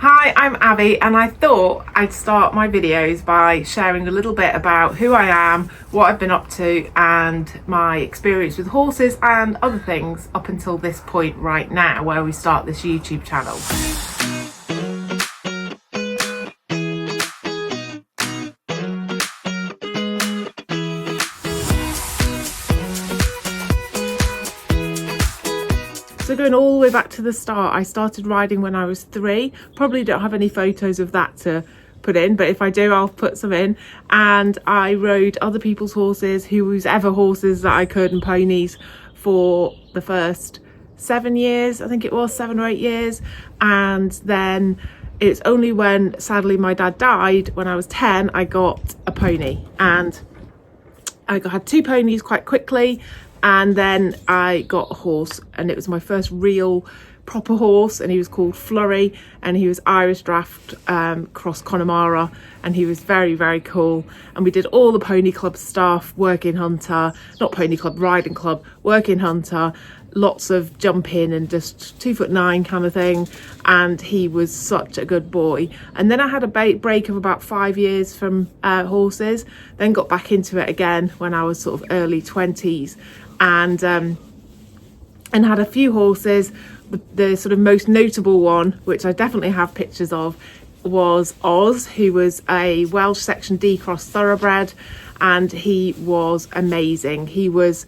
Hi, I'm Abby, and I thought I'd start my videos by sharing a little bit about who I am, what I've been up to, and my experience with horses and other things up until this point right now where we start this YouTube channel. So going all the way back to the start, I started riding when I was 3. Probably don't have any photos of that to put in, but if I do, I'll put some in. And I rode other people's horses, whoever horses that I could, and ponies for the first 7 years, I think it was 7 or 8 years. And then it's only when sadly my dad died when I was 10, I got a pony, and I had 2 ponies quite quickly. And then I got a horse, and it was my first real proper horse, and he was called Flurry, and he was Irish draft cross Connemara, and he was very, very cool. And we did all the pony club stuff, working hunter, not pony club, riding club, working hunter, lots of jumping and just 2'9" kind of thing. And he was such a good boy. And then I had a break of about 5 years from horses, then got back into it again when I was sort of early 20s. And had a few horses. The sort of most notable one, which I definitely have pictures of, was Oz, who was a Welsh Section D cross thoroughbred, and he was amazing. He was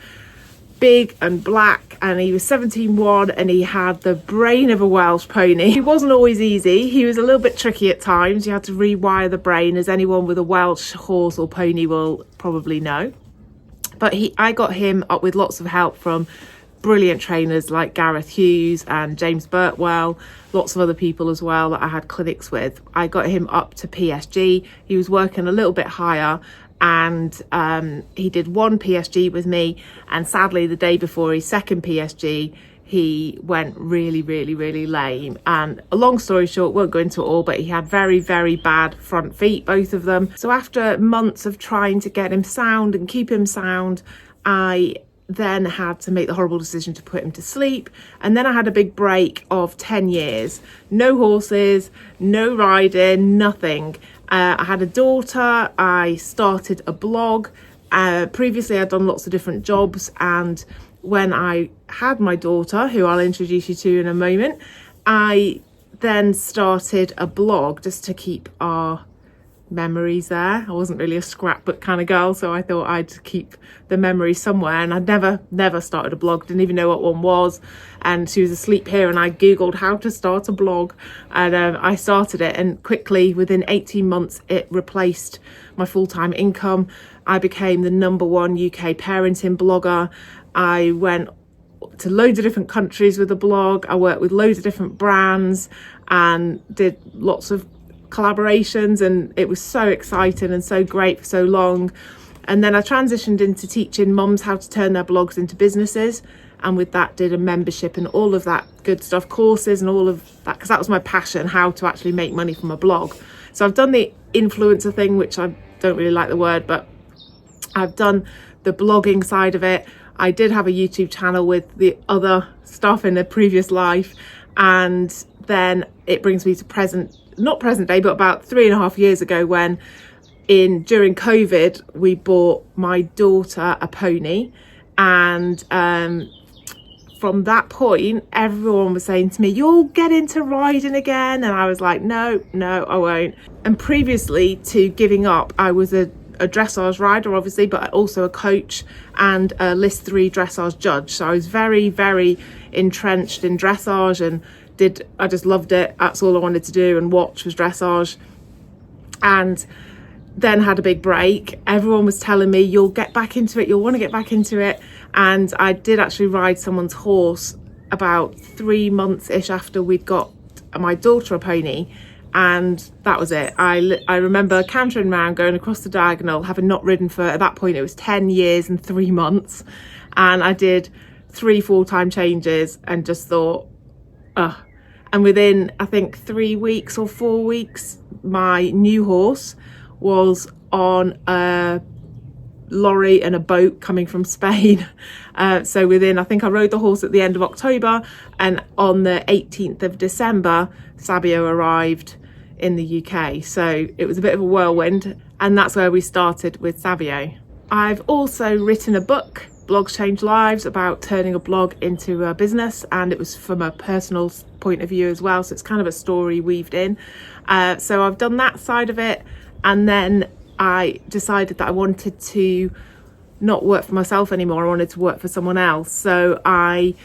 big and black, and he was 17-1, and he had the brain of a Welsh pony. He wasn't always easy. He was a little bit tricky at times. You had to rewire the brain, as anyone with a Welsh horse or pony will probably know. But I got him up with lots of help from brilliant trainers like Gareth Hughes and James Birtwell, lots of other people as well that I had clinics with. I got him up to PSG. He was working a little bit higher, and he did 1 PSG with me. And sadly, the day before his second PSG, he went really, really, really lame. And a long story short, won't go into it all, but he had very, very bad front feet, both of them. So after months of trying to get him sound and keep him sound, I then had to make the horrible decision to put him to sleep. And then I had a big break of 10 years. No horses, no riding, nothing. I had a daughter. I started a blog. Previously, I'd done lots of different jobs, and when I had my daughter, who I'll introduce you to in a moment, I then started a blog just to keep our memories there. I wasn't really a scrapbook kind of girl, so I thought I'd keep the memories somewhere. And I'd never started a blog, didn't even know what one was. And she was asleep here, and I googled how to start a blog, and I started it, and quickly within 18 months it replaced my full-time income. I became the #1 UK parenting blogger. I went to loads of different countries with the blog. I worked with loads of different brands and did lots of collaborations, and it was so exciting and so great for so long. And then I transitioned into teaching mums how to turn their blogs into businesses, and with that did a membership and all of that good stuff, courses and all of that, because that was my passion, how to actually make money from a blog. So I've done the influencer thing, which I don't really like the word, but I've done the blogging side of it. I did have a YouTube channel with the other stuff in a previous life, and then it brings me to not present day, but about 3.5 years ago, when during COVID we bought my daughter a pony. And from that point, everyone was saying to me, "You'll get into riding again," and I was like, no, I won't. And previously to giving up, I was a dressage rider, obviously, but also a coach and a list 3 dressage judge. So I was very, very entrenched in dressage, and I just loved it. That's all I wanted to do and watch was dressage. And then had a big break. Everyone was telling me, "You'll get back into it, you'll want to get back into it." And I did actually ride someone's horse about 3 months-ish after we'd got my daughter a pony. And that was it. I remember cantering around, going across the diagonal, having not ridden for, at that point it was 10 years and 3 months. And I did 3 full-time changes and just thought, ugh. And within, I think, 3 weeks or 4 weeks, my new horse was on a lorry and a boat coming from Spain. So I think I rode the horse at the end of October, and on the 18th of December, Sabio arrived in the UK. So it was a bit of a whirlwind, and that's where we started with Sabio. I've also written a book, Blogs Change Lives, about turning a blog into a business, and it was from a personal point of view as well, so it's kind of a story weaved in. So I've done that side of it, and then I decided that I wanted to not work for myself anymore. I wanted to work for someone else, so I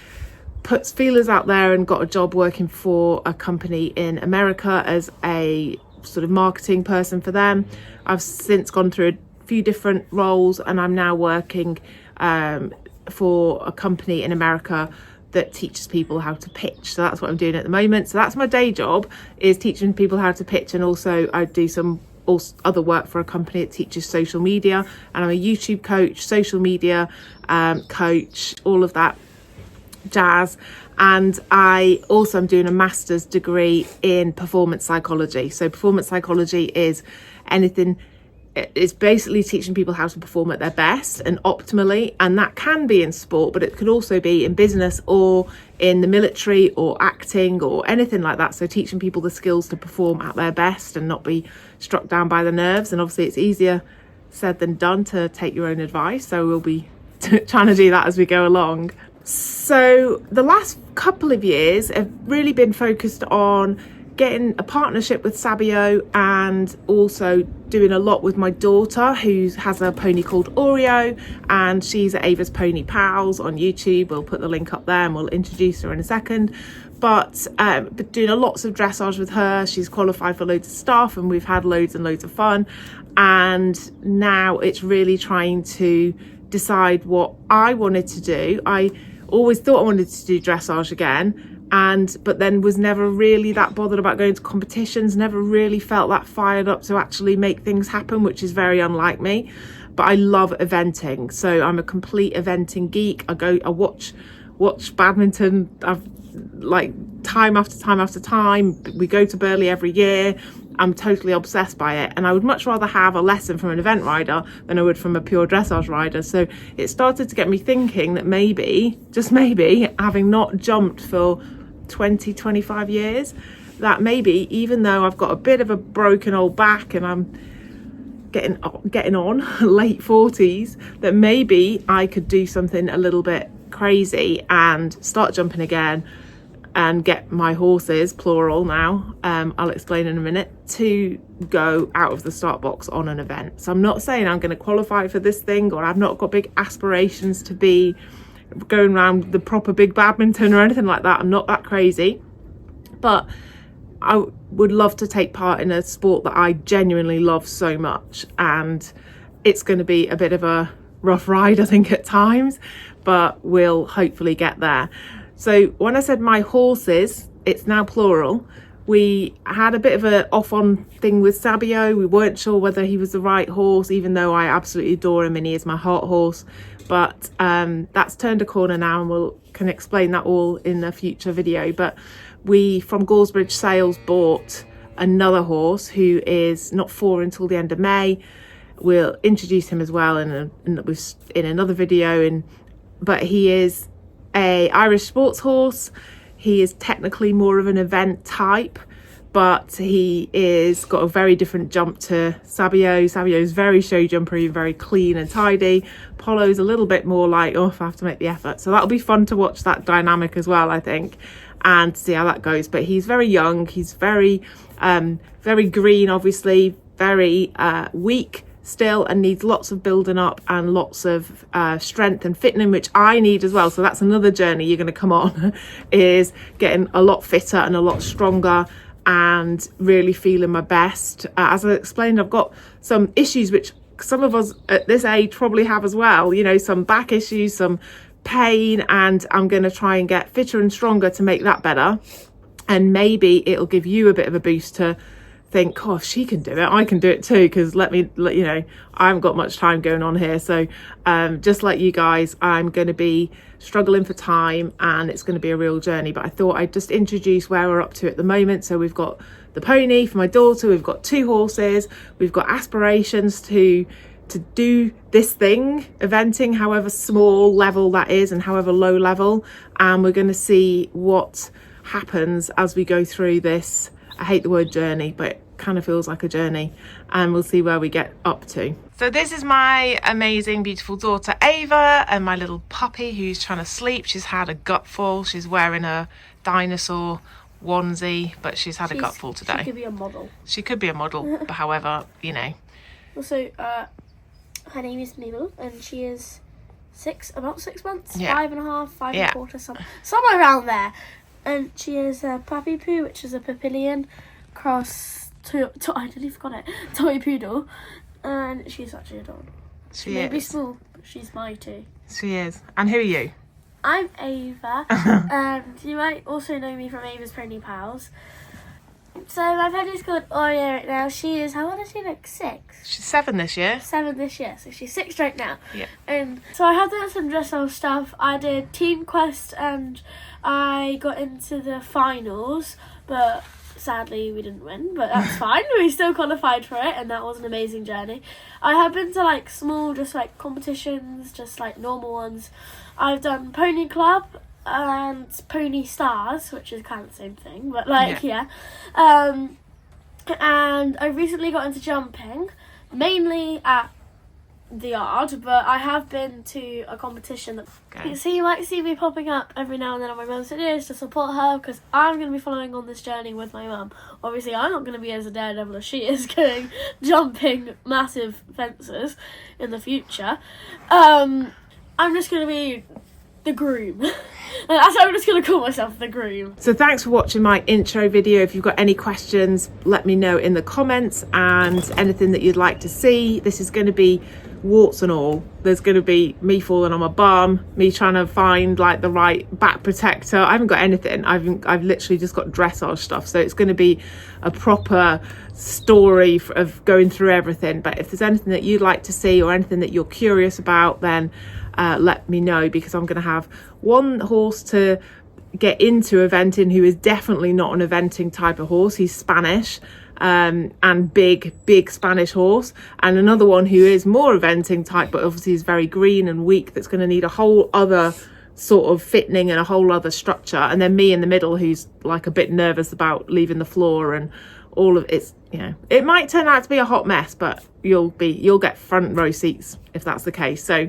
put feelers out there and got a job working for a company in America as a sort of marketing person for them. I've since gone through a few different roles, and I'm now working for a company in America that teaches people how to pitch. So that's what I'm doing at the moment. So that's my day job, is teaching people how to pitch, and also I do some other work for a company that teaches social media, and I'm a YouTube coach, social media coach, all of that jazz. And I also am doing a master's degree in performance psychology. So performance psychology is it's basically teaching people how to perform at their best and optimally, and that can be in sport, but it could also be in business or in the military or acting or anything like that. So teaching people the skills to perform at their best and not be struck down by the nerves. And obviously it's easier said than done to take your own advice, so we'll be trying to do that as we go along. So the last couple of years have really been focused on getting a partnership with Sabio, and also doing a lot with my daughter, who has a pony called Oreo, and she's at Ava's Pony Pals on YouTube. We'll put the link up there and we'll introduce her in a second. But doing lots of dressage with her. She's qualified for loads of stuff, and we've had loads and loads of fun. And now it's really trying to decide what I wanted to do. I always thought I wanted to do dressage again, but then was never really that bothered about going to competitions, never really felt that fired up to actually make things happen, which is very unlike me. But I love eventing, so I'm a complete eventing geek. I watch badminton. I've like time after time after time. We go to Burley every year. I'm totally obsessed by it, and I would much rather have a lesson from an event rider than I would from a pure dressage rider. So it started to get me thinking that maybe, just maybe, having not jumped for 20-25 years, that maybe, even though I've got a bit of a broken old back and I'm getting on late 40s, that maybe I could do something a little bit crazy and start jumping again and get my horses, plural now, I'll explain in a minute, to go out of the start box on an event. So I'm not saying I'm going to qualify for this thing, or I've not got big aspirations to be going around the proper big badminton or anything like that. I'm not that crazy, but I would love to take part in a sport that I genuinely love so much, and it's going to be a bit of a rough ride, I think, at times, but we'll hopefully get there. So when I said my horses, it's now plural. We had a bit of a off-on thing with Sabio. We weren't sure whether he was the right horse, even though I absolutely adore him and he is my heart horse. But that's turned a corner now, and we can explain that all in a future video. But we, from Goresbridge Sales, bought another horse who is not 4 until the end of May. We'll introduce him as well in another video. But he is a Irish sports horse. He is technically more of an event type, but he is got a very different jump to Sabio. Sabio is very show jumpery, very clean and tidy. Polo's a little bit more like, oh, I have to make the effort. So that'll be fun to watch that dynamic as well, I think, and see how that goes. But he's very young. He's very green, obviously, very weak still, and needs lots of building up and lots of strength and fitting, which I need as well. So that's another journey you're going to come on, is getting a lot fitter and a lot stronger and really feeling my best. As I explained, I've got some issues which some of us at this age probably have as well, you know, some back issues, some pain, and I'm going to try and get fitter and stronger to make that better. And maybe it'll give you a bit of a boost to think, oh, if she can do it, I can do it too, because you know, I haven't got much time going on here. So just like you guys, I'm going to be struggling for time, and it's going to be a real journey. But I thought I'd just introduce where we're up to at the moment. So we've got the pony for my daughter, we've got 2 horses, we've got aspirations to to do this thing, eventing, however small level that is and however low level, and we're going to see what happens as we go through this. I hate the word journey, but it kind of feels like a journey, and we'll see where we get up to. So this is my amazing, beautiful daughter Ava, and my little puppy who's trying to sleep. She's had a gutful. She's wearing a dinosaur onesie, but she's had a gutful today. She could be a model. She could be a model, but however, you know. Also, her name is Mabel, and she is about 6 months, Yeah. 5.5, 5.25, somewhere around there. And she is a puppy poo, which is a Papillion cross I nearly forgot it, toy poodle, and she's actually adorable. She may be small, but she's mighty. She is. And who are you? I'm Ava, and you might also know me from Ava's Pony Pals. So my pony's called Oreo right now. She is, how old is she, like 6? She's 7 this year. 7 this year, so she's 6 right now. Yeah. And so I have done some dressage stuff. I did Team Quest and I got into the finals, but sadly we didn't win, but that's fine. We still qualified for it, and that was an amazing journey. I have been to like small, just like competitions, just like normal ones. I've done Pony Club and Pony Stars, which is kind of the same thing, but like, yeah. And I recently got into jumping, mainly at the yard, but I have been to a competition that so you might see me popping up every now and then on my mum's videos to support her, because I'm going to be following on this journey with my mum. Obviously I'm not going to be as a daredevil as she is, going jumping massive fences in the future. I'm just going to be the groom. That's how I'm just going to call myself, the groom. So thanks for watching my intro video. If you've got any questions, let me know in the comments, and anything that you'd like to see. This is going to be warts and all. There's going to be me falling on my bum, me trying to find like the right back protector. I haven't got anything. I've literally just got dressage stuff. So it's going to be a proper story of going through everything. But if there's anything that you'd like to see or anything that you're curious about, then let me know, because I'm going to have one horse to get into eventing who is definitely not an eventing type of horse. He's Spanish, and big Spanish horse, and another one who is more eventing type, but obviously is very green and weak, that's going to need a whole other sort of fitting and a whole other structure. And then me in the middle, who's like a bit nervous about leaving the floor, and all of it's, you know, it might turn out to be a hot mess, but you'll get front row seats if that's the case. So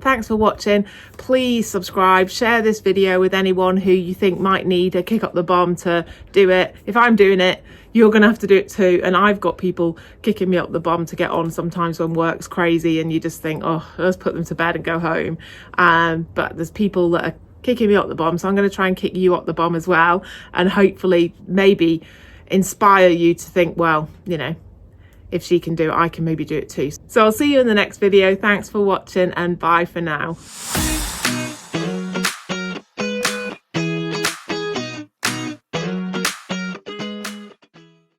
thanks for watching. Please subscribe, share this video with anyone who you think might need a kick up the bum to do it. If I'm doing it, you're gonna have to do it too. And I've got people kicking me up the bum to get on sometimes when work's crazy and you just think, oh, let's put them to bed and go home. But there's people that are kicking me up the bum, so I'm going to try and kick you up the bum as well, and hopefully maybe inspire you to think, well, you know, if she can do it, I can maybe do it too. So I'll see you in the next video. Thanks for watching, and bye for now.